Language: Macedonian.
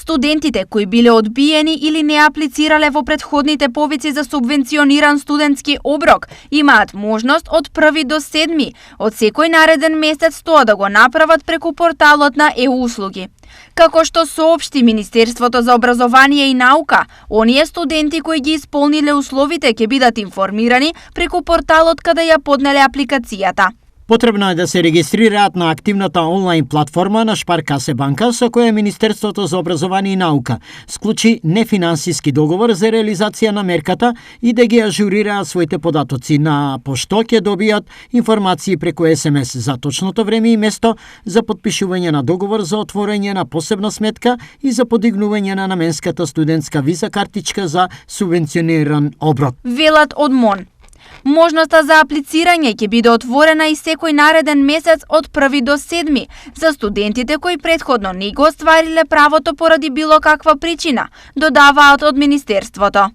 Студентите кои биле одбиени или не аплицирале во претходните повици за субвенциониран студентски оброк, имаат можност од 1 до 7 од секој нареден месец тоа да го направат преку порталот на e-услуги. Како што соопшти Министерството за образование и наука, оние студенти кои ги исполниле условите ќе бидат информирани преку порталот каде ја поднеле апликацијата. Потребно е да се регистрираат на активната онлайн платформа на Шпаркасе банка со која Министерството за образование и наука склучи нефинансиски договор за реализација на мерката и да ги ажурираат своите податоци, на пошто ќе добијат информации преку СМС за точното време и место за подпишување на договор за отворање на посебна сметка и за подигнување на наменската студентска виза картичка за субвенциониран оброк. Велат од МОН. Можноста за аплицирање ќе биде отворена и секој нареден месец од 1 до 7 за студентите кои претходно не го оствариле правото поради било каква причина, додаваат од Министерството.